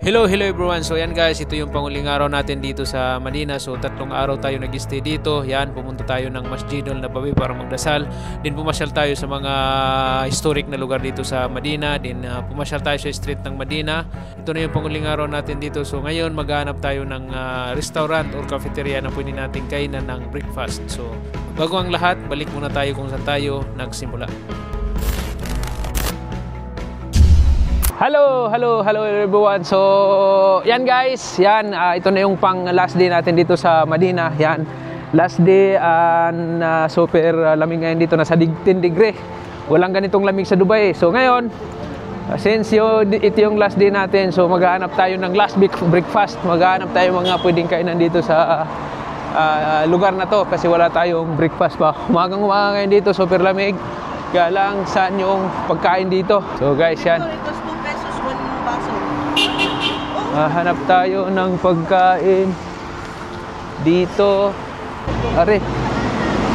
Hello everyone. So yan guys, ito yung panguling araw natin dito sa Madina. So 3 araw tayo nag-stay dito. Yan, pumunta tayo ng Masjidul Nabawi para magdasal. Din pumasyal tayo sa mga historic na lugar dito sa Madina. Din pumasyal tayo sa street ng Madina. Ito na yung panguling araw natin dito. So ngayon maghahanap tayo ng restaurant or cafeteria na pwede natin kainan ng breakfast. So bago ang lahat, balik muna tayo kung saan tayo nagsimula. Hello everyone. So, yan guys, yan ito na yung pang last day natin dito sa Madina. Yan, last day and super lamig ngayon dito, nasa 10 degree. Walang ganitong lamig sa Dubai. So ngayon, since ito yung last day natin, so maghahanap tayo ng last breakfast. Maghahanap tayo mga pwedeng kainan dito sa lugar na to kasi wala tayong breakfast pa. Umagang ngayon dito, super lamig. Kaya lang saan yung pagkain dito. So guys, yan. Hanap tayo ng pagkain dito. Are.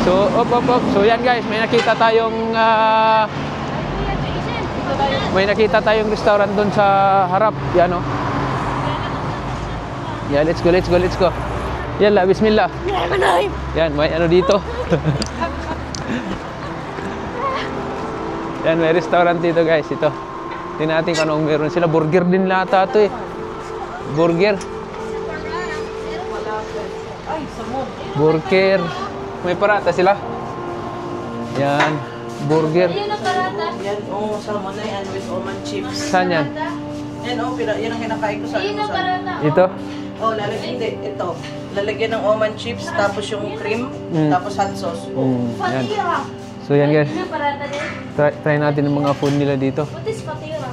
So, op. So, yan guys, may nakita tayong restaurant doon sa harap. Yan oh. Yeah, let's go. Yalla, bismillah. Yan, may ano dito. Yan, may restaurant dito guys, ito. Tingnan natin kung anong meron sila. Burger din lata ito eh. Burger. May parata sila. Yan. Burger. Yan oh, salmon na yan with almond chips. Saan yan? Yan oh, yan ang kinakain ko sa Ito? Oh, ito. Lalagyan ng almond chips, tapos yung cream, tapos hot sauce. Yan. So yan guys. Try natin yung mga food nila dito. What is patira?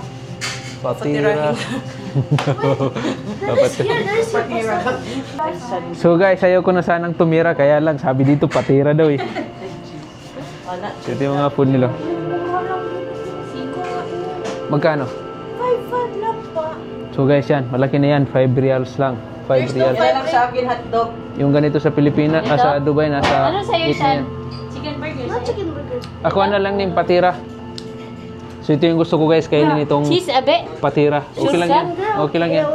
Patira. So guys, ayaw ko na sanang tumira, kaya lang sabi dito patira daw eh. So ito yung mga food nila. Magkano? 5 lang pa. So guys, yan, malaki na yan, 5 reals lang. 5 reals. Yan lang sa akin hotdog. Yung ganito sa Pilipinas, sa Dubai, nasa Ano sa'yo, 8 na yan. Chicken burger. Chicken burger. Ako na lang din patira. So ito yung gusto ko guys, kainin itong Cheese, abe. patira. Okay lang yan. Okay lang yan.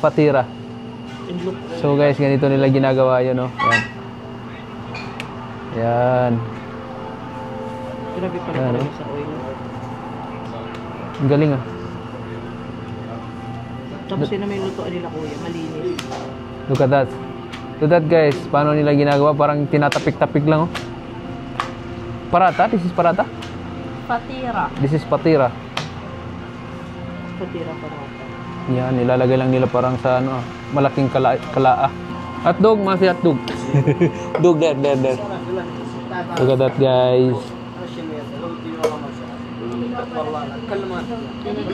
Patira. So guys, ganito nila ginagawa yun, no? Yan. Yan. Grabe pala Yan, sa oil. Ang galing ah. Tapos yun na may lutoan nila kuya, malinis. Look at that. Look at that guys, paano nila ginagawa? Parang tinatapik-tapik lang oh. Parata? This is parata? Patira. This is patira. Patira parata. Yan, nilalagay lang nila parang sa ano, malaking kalaa. Hotdog, masi hotdog. Dog there. Look at that guys.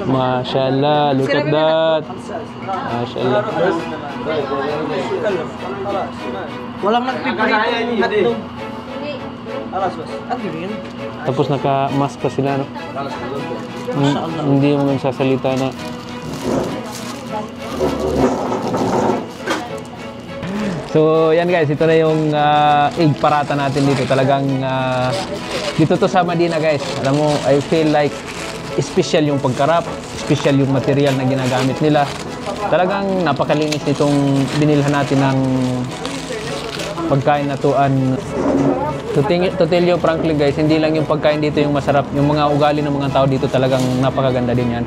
Mashallah, look at that. Mashallah. Walang nagpiprito hotdog. Tapos naka-mask pa sila, no? Hindi mo nagsasalita na. So, yan guys, ito na yung egg parata natin dito. Talagang dito to sa Madina guys. Alam mo, I feel like special yung pagkarap, special yung material na ginagamit nila. Talagang napakalinis nitong binilhan natin ng pagkain na tuan. To tell you frankly guys, hindi lang yung pagkain dito yung masarap. Yung mga ugali ng mga tao dito talagang napakaganda din yan.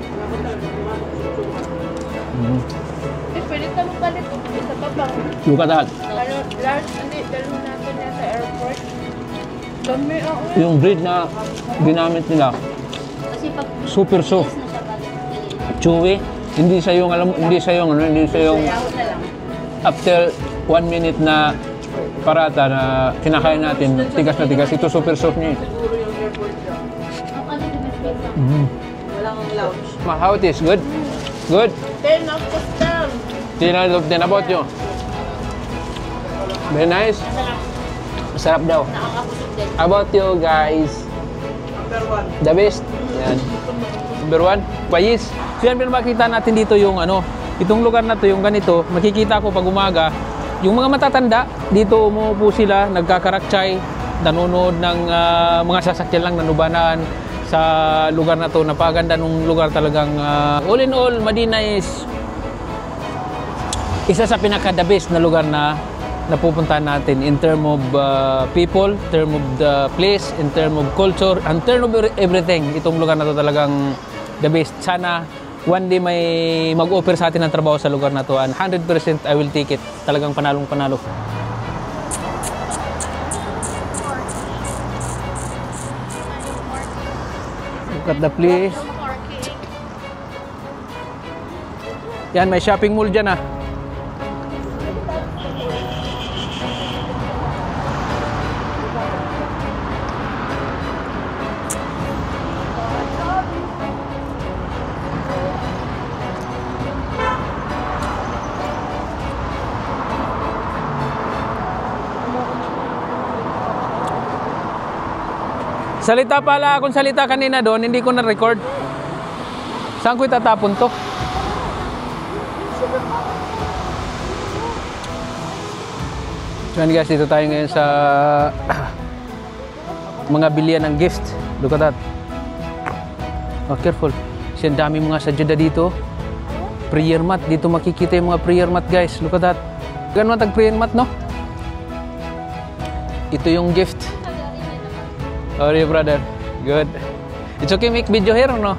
Pwede ka magpalit sa babang. Look at that. Large, hindi. Dalhin natin yan sa airport. Dami ako. Yung bread na ginamit nila, Kasi pag super soft. Chewy. Hindi siya yung after 1 minute na parata na kinakain natin, tigas na tigas. Ito super soft niya. Walang lounge. How it is? Good? Good? 10 out of 10. 10 out of 10 about you. Very nice. Masarap daw. Nakakabusog din. About you guys. Number 1. The best. Yan. Number 1, Payis. So yan, makikita natin dito yung ano, itong lugar na to, yung ganito, makikita ko pag umaga, yung mga matatanda, dito umuupo sila, nagkakaraktsay, nanonood ng mga sasakyan lang, nanubanan. sa lugar na to. Napaganda nung lugar talagang all in all, Madina is isa sa pinaka-the best na lugar na napupuntahan natin in term of people, term of the place, in term of culture, and term of everything. Itong lugar na to talagang the best. Sana one day may mag-offer sa atin ng trabaho sa lugar na to, and 100% I will take it. Talagang panalong panalo. Look at the place. Yan, may shopping mall dyan ah. Salita pala akong salita kanina doon, hindi ko na-record. Saan ko itatapon to? So guys, dito tayo ngayon sa mga bilihan ng gift. Look at that. Oh, careful. Kasi ang dami mga sadyada dito. Prayer mat. Dito makikita yung mga prayer mat, guys. Look at that. Ganun tag prayer mat, no? Ito yung gift. How are you, brother? Good. It's okay make video here or no?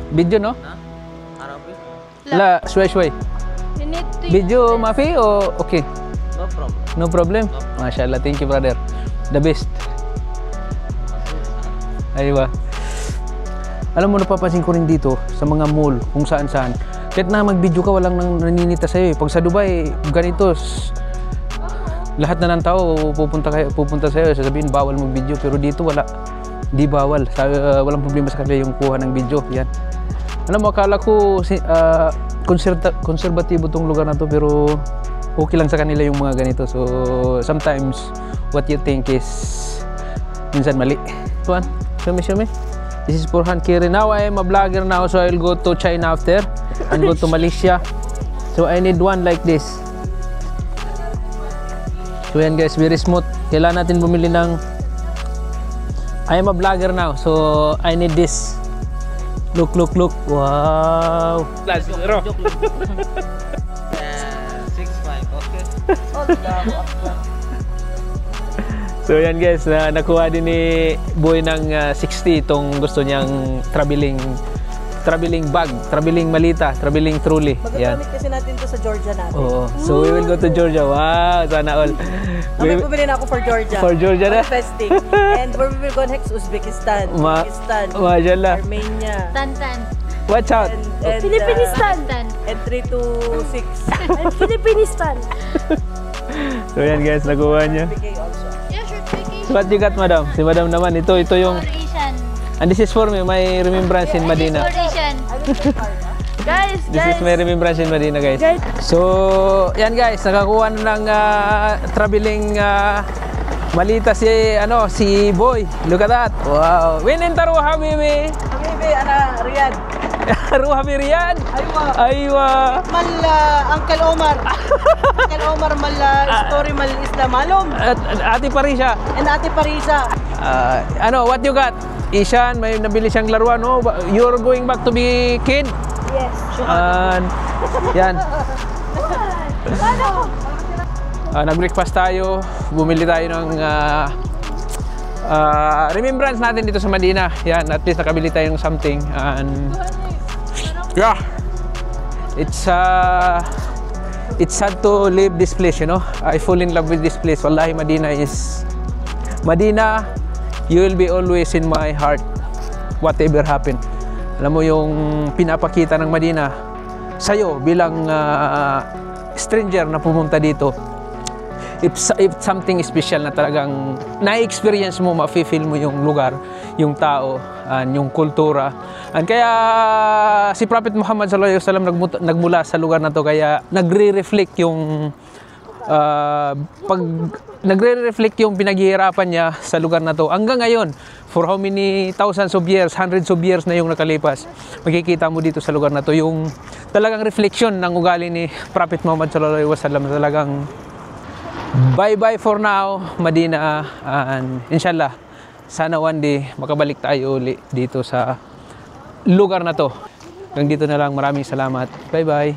Video, no? Arabic? La, sway. You need to Video, Mafi, o okay? No problem. No problem? Mashallah, thank you, brother. The best. Aywa. Alam mo, napapansin ko rin dito sa mga mall, kung saan-saan. Kahit na mag-video ka, walang naninita sa'yo. Pag sa Dubai, ganito, lahat na ng tao pupunta sa'yo, sasabihin bawal mag-video, pero dito wala, di bawal, walang problema sa kanila yung kuha ng video. Yan. Alam mo, akala ko konserbatibo tong lugar na to, pero okay lang sa kanila yung mga ganito. So sometimes what you think is minsan mali. Tuan, show me. This is for hand carry. Now I am a vlogger now, so I'll go to China after and go to Malaysia. So I need one like this. So yan guys, very smooth. Kailangan natin bumili ng... I am a vlogger now, so I need this. Look. Wow! Plus zero. 6'5", okay? So yan guys, nakuha din ni Boy ng 60 itong gusto niyang traveling bag, traveling malita, traveling trolley. Yan. Magagamit kasi natin to sa Georgia natin. Oo. So we will go to Georgia. Wow, sana all. May pumili na ako for Georgia. For Georgia na? Festing. And where we will go next? Uzbekistan, Pakistan, Mashallah. Armenia. Tantan. Watch out. And Philippinistan. and 3 to 6. And Philippinistan. So yan guys, nakuha niya. PK also. Yeah, short vacation. So what you got, madam? Si madam naman, ito yung... Asian. And this is for me, my remembrance in Madina. Asian. Guys, This is my remembrance in Madina, guys. So, yan guys, nakakuha na ng traveling malita si Boy. Look at that. Wow. Winin taruha, habibi. Habibi, Riyadh. Ruha bi Riyadh. Aywa. Mal Uncle Omar. Uncle Omar story mal Islam malum. Ati Parisha. And Ate Parisa. What you got? Ishan, may nabili siyang laruan, no? You're going back to be kid? Yes. And yan. Nag-breakfast tayo. Bumili tayo ng remembrance natin dito sa Madina. Yan, at least nakabili tayo ng something. And yeah, it's sad to leave this place, you know. I fall in love with this place. Wallahi, Madina, you will be always in my heart, whatever happen. Alam mo yung pinapakita ng Madina sa'yo bilang stranger na pumunta dito. It's something special na talagang na-experience mo, ma-feel mo yung lugar, yung tao, yung kultura. And kaya si Prophet Muhammad sallallahu alaihi wasallam nagmula sa lugar na to, kaya nagre-reflect yung nagre-reflect yung pinaghihirapan niya sa lugar na to hanggang ngayon. For how many thousands of years, hundreds of years na yung nakalipas, makikita mo dito sa lugar na to yung talagang reflection ng ugali ni Prophet Muhammad sallallahu alaihi wasallam. Talagang bye-bye for now, Madina, and inshallah sana one day makabalik tayo uli dito sa lugar na to. Hanggang dito na lang. Maraming salamat. Bye-bye.